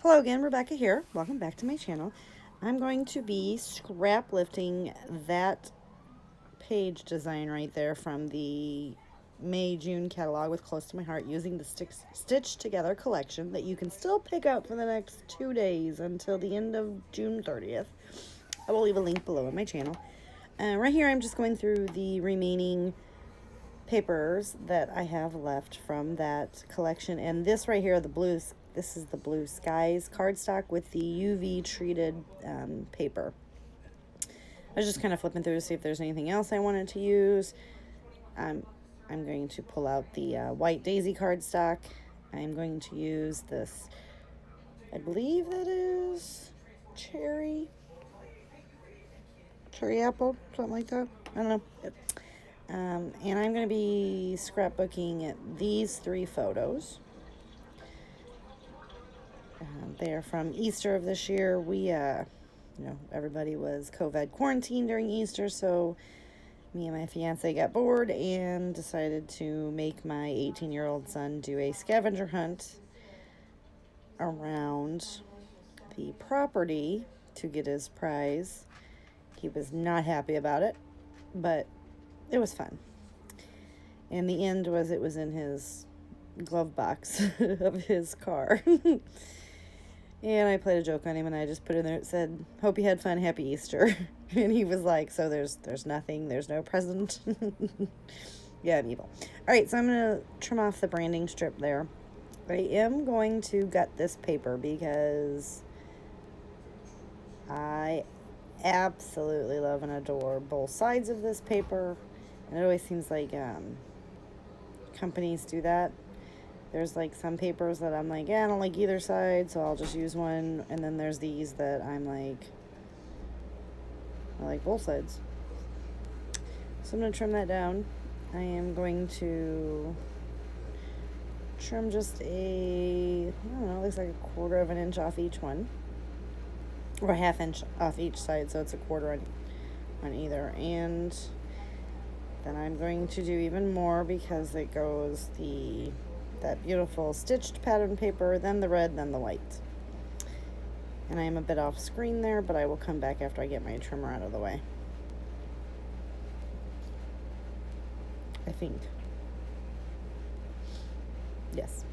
Hello again, Rebecca here. Welcome back to my channel. I'm going to be scrap lifting that page design right there from the May-June catalog with Close to My Heart using the Stitch Together collection that you can still pick up for the next 2 days until the end of June 30th. I will leave a link below on my channel. Right here I'm just going through the remaining papers that I have left from that collection, and this right here, this is the Blue Skies cardstock with the UV treated paper. I was just kind of flipping through to see if there's anything else I wanted to use. I'm going to pull out the White Daisy cardstock. I'm going to use this, I believe that is cherry apple, something like that. I don't know. And I'm going to be scrapbooking these 3 photos. They are from Easter of this year. Everybody was COVID quarantined during Easter, so me and my fiance got bored and decided to make my 18-year-old son do a scavenger hunt around the property to get his prize. He was not happy about it, but it was fun. And the end was it was in his glove box of his car. And I played a joke on him, and I just put in there, it said, "Hope you had fun, happy Easter." And he was like, "So there's nothing, there's no present?" Yeah, I'm evil. All right, so I'm going to trim off the branding strip there. I am going to gut this paper because I absolutely love and adore both sides of this paper. And it always seems like companies do that. There's like some papers that I'm like, yeah, I don't like either side, so I'll just use one. And then there's these that I'm like, I like both sides. So I'm going to trim that down. I am going to trim just it looks like a 1/4 of an inch off each one. Or 1/2 inch off each side, so it's a 1/4 on either. And then I'm going to do even more because it goes that beautiful stitched pattern paper, then the red, then the white. And I am a bit off screen there, but I will come back after I get my trimmer out of the way. I think. Yes.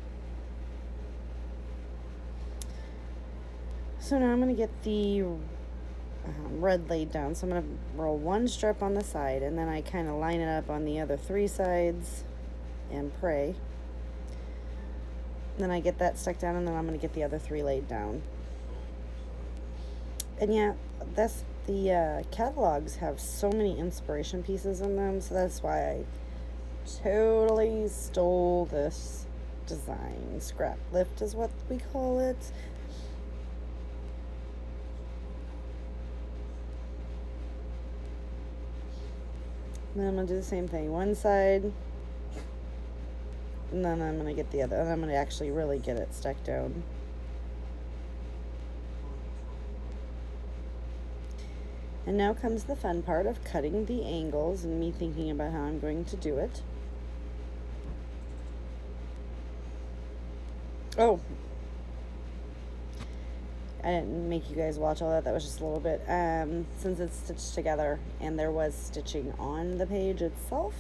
So now I'm going to get the red laid down. So I'm going to roll one strip on the side, and then I kind of line it up on the other 3 sides and pray. Then I get that stuck down, and then I'm going to get the other 3 laid down. And yeah, the catalogs have so many inspiration pieces in them, so that's why I totally stole this design. Scrap lift is what we call it. And then I'm going to do the same thing. One side, and then I'm going to get the other, and I'm going to actually really get it stuck down. And now comes the fun part of cutting the angles and me thinking about how I'm going to do it. Oh, I didn't make you guys watch all that. That was just a little bit. Since it's stitched together and there was stitching on the page itself,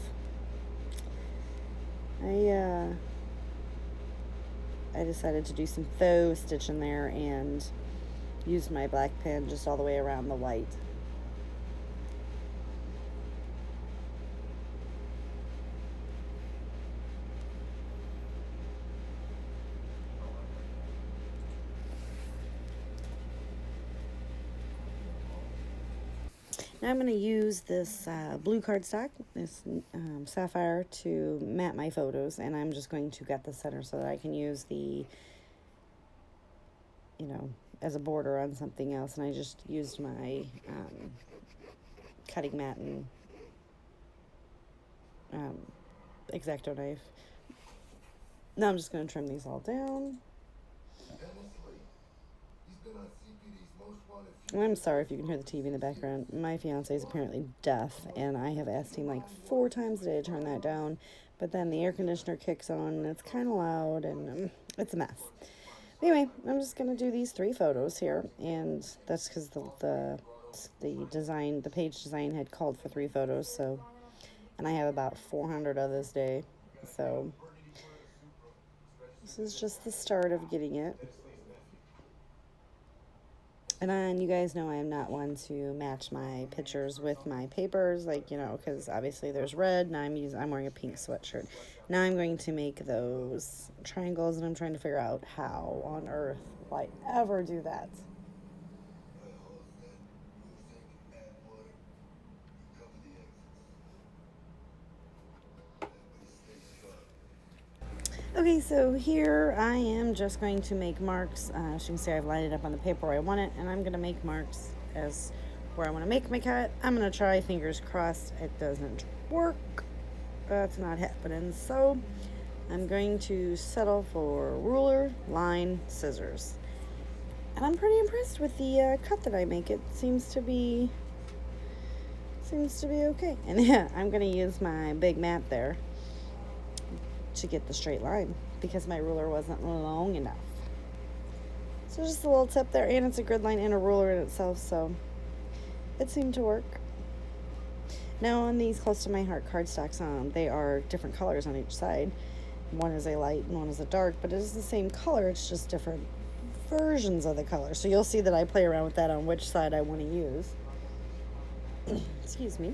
I decided to do some faux stitch in there and used my black pen just all the way around the white. Now I'm going to use this blue cardstock, this sapphire, to mat my photos, and I'm just going to gut the center so that I can use as a border on something else. And I just used my cutting mat and X-Acto knife. Now I'm just going to trim these all down. I'm sorry if you can hear the TV in the background. My fiance is apparently deaf, and I have asked him like 4 times a day to turn that down. But then the air conditioner kicks on, and it's kind of loud, and it's a mess. Anyway, I'm just gonna do these 3 photos here, and that's because the page design had called for 3 photos, so, and I have about 400 of this day, so this is just the start of getting it. And then you guys know I am not one to match my pictures with my papers, like, you know, because obviously there's red, and I'm wearing a pink sweatshirt. Now I'm going to make those triangles, and I'm trying to figure out how on earth will I ever do that. Okay, so here I am just going to make marks. As you can see, I've lined it up on the paper where I want it, and I'm going to make marks as where I want to make my cut. I'm going to try, fingers crossed, it doesn't work. That's not happening. So I'm going to settle for ruler, line, scissors. And I'm pretty impressed with the cut that I make. It seems to be okay. And yeah, I'm going to use my big mat there to get the straight line because my ruler wasn't long enough. So just a little tip there, and it's a grid line and a ruler in itself, so it seemed to work. Now on these close to my heart cardstocks, they are different colors on each side. One is a light and one is a dark, but it is the same color, it's just different versions of the color. So you'll see that I play around with that on which side I want to use. Excuse me.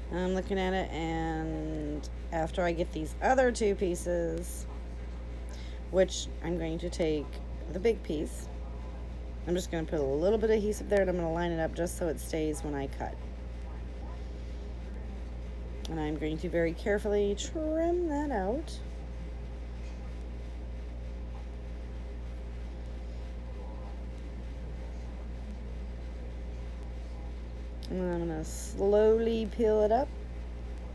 I'm looking at it, and after I get these other 2 pieces, which I'm going to take the big piece, I'm just going to put a little bit of adhesive there, and I'm going to line it up just so it stays when I cut. And I'm going to very carefully trim that out. And I'm going to slowly peel it up,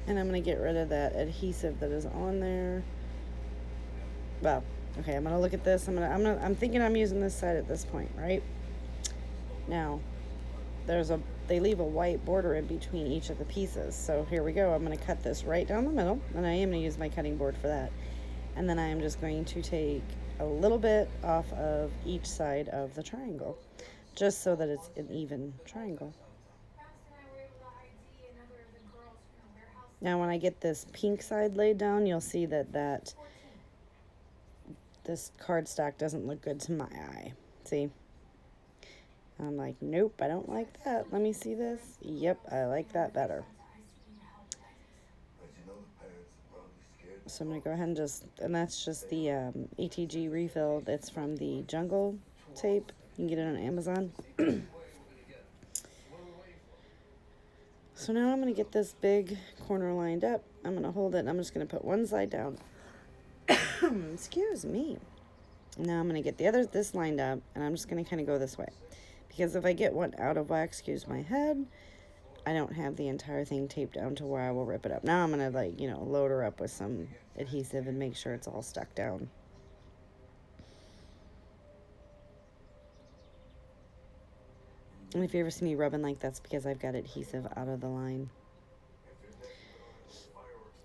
and I'm going to get rid of that adhesive that is on there. Well, okay, I'm going to look at this. I'm thinking I'm using this side at this point, right? Now, they leave a white border in between each of the pieces. So here we go. I'm going to cut this right down the middle, and I am going to use my cutting board for that. And then I am just going to take a little bit off of each side of the triangle, just so that it's an even triangle. Now when I get this pink side laid down, you'll see that this cardstock doesn't look good to my eye. See? I'm like, nope, I don't like that. Let me see this. Yep, I like that better. So I'm going to go ahead and that's just the ATG refill that's from the Jungle tape. You can get it on Amazon. So now I'm going to get this big corner lined up. I'm going to hold it, and I'm just going to put one side down. Excuse me. Now I'm going to get this lined up, and I'm just going to kind of go this way. Because if I get one out of whack, excuse my head, I don't have the entire thing taped down to where I will rip it up. Now I'm going to, load her up with some adhesive and make sure it's all stuck down. And if you ever see me rubbing like that's because I've got adhesive out of the line.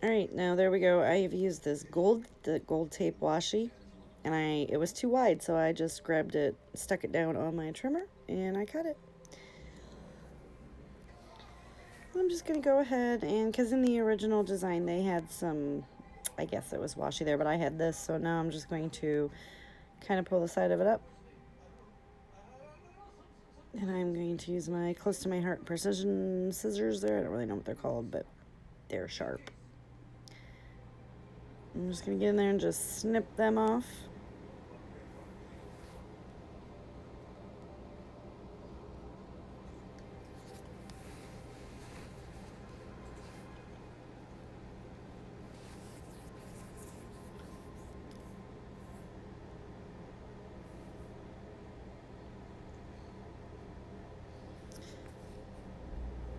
Alright, now there we go. I have used the gold tape washi, and it was too wide, so I just grabbed it, stuck it down on my trimmer, and I cut it. I'm just going to go ahead and, because in the original design they had some, I guess it was washi there, but I had this, so now I'm just going to kind of pull the side of it up. And I'm going to use my close to my heart precision scissors there. I don't really know what they're called, but they're sharp. I'm just going to get in there and just snip them off.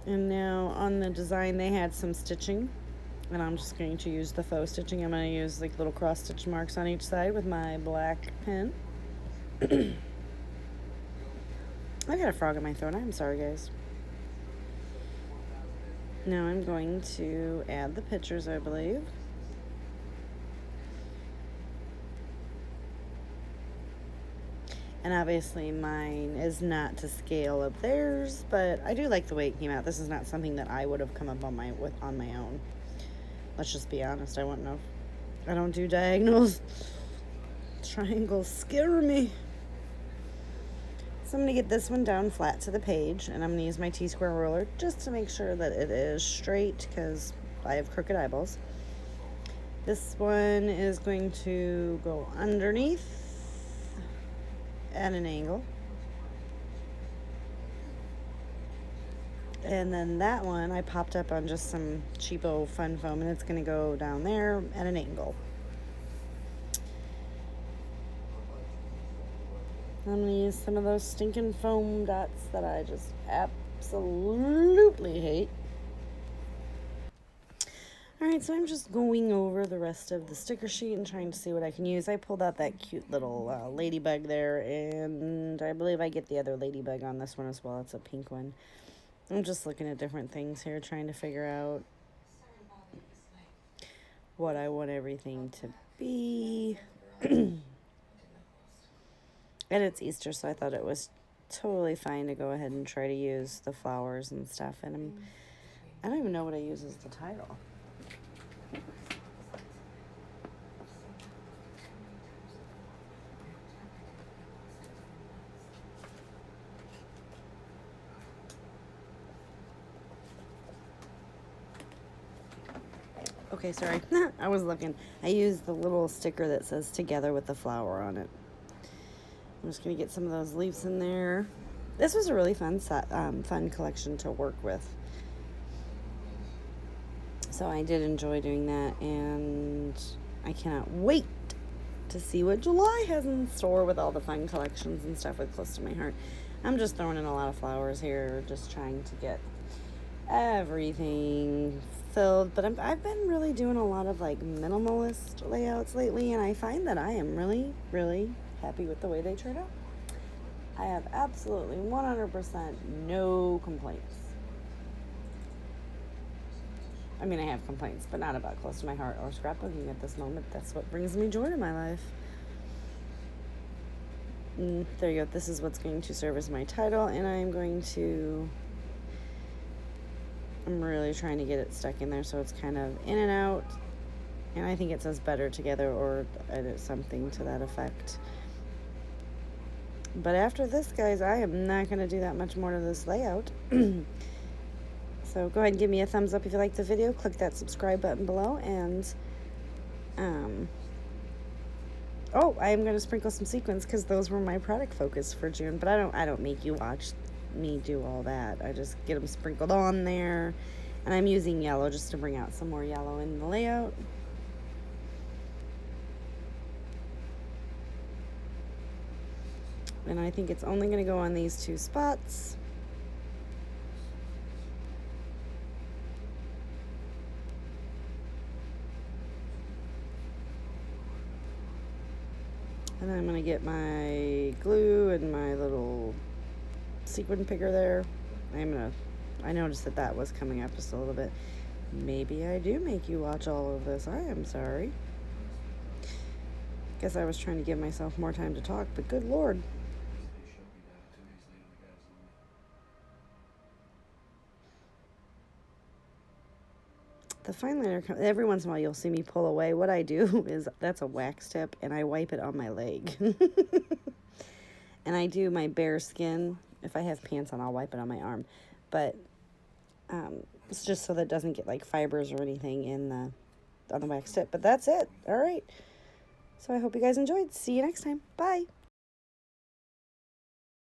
And now on the design they had some stitching, and I'm just going to use the faux stitching. I'm going to use like little cross stitch marks on each side with my black pen. I got a frog in my throat. I'm sorry, guys. Now I'm going to add the pictures, I believe. And obviously mine is not to scale of theirs, but I do like the way it came out. This is not something that I would have come up on my own. Let's just be honest. I wouldn't have. I don't do diagonals. Triangles scare me. So I'm going to get this one down flat to the page, and I'm going to use my T-square ruler just to make sure that it is straight because I have crooked eyeballs. This one is going to go underneath at an angle. And then that one I popped up on just some cheapo fun foam, and it's going to go down there at an angle. I'm going to use some of those stinking foam dots that I just absolutely hate. Alright, so I'm just going over the rest of the sticker sheet and trying to see what I can use. I pulled out that cute little ladybug there, and I believe I get the other ladybug on this one as well. It's a pink one. I'm just looking at different things here, trying to figure out what I want everything to be. And it's Easter, so I thought it was totally fine to go ahead and try to use the flowers and stuff. And I don't even know what I use as the title. Okay, sorry. I was looking. I used the little sticker that says together with the flower on it. I'm just going to get some of those leaves in there. This was a really fun fun collection to work with. So I did enjoy doing that, and I cannot wait to see what July has in store with all the fun collections and stuff with Close to My Heart. I'm just throwing in a lot of flowers here, just trying to get everything filled. But I've been really doing a lot of like minimalist layouts lately, and I find that I am really, really happy with the way they turned out. I have absolutely 100% no complaints. I mean, I have complaints, but not about Close to My Heart or scrapbooking at this moment. That's what brings me joy in my life. There you go. This is what's going to serve as my title, and I'm really trying to get it stuck in there so it's kind of in and out. And I think it says better together or something to that effect. But after this, guys, I am not going to do that much more to this layout. So go ahead and give me a thumbs up if you like the video. Click that subscribe button below. And, I am going to sprinkle some sequins because those were my product focus for June. But I don't make you watch me do all that. I just get them sprinkled on there. And I'm using yellow just to bring out some more yellow in the layout. And I think it's only going to go on these two spots. And I'm going to get my glue and my little sequin picker there. I noticed that was coming up just a little bit. Maybe I do make you watch all of this. I am sorry. Guess I was trying to give myself more time to talk, but good Lord. The fine liner, every once in a while you'll see me pull away. What I do is, that's a wax tip, and I wipe it on my leg. And I do my bare skin. If I have pants on, I'll wipe it on my arm. But it's just so that it doesn't get like fibers or anything on the wax tip. But that's it. All right. So I hope you guys enjoyed. See you next time. Bye.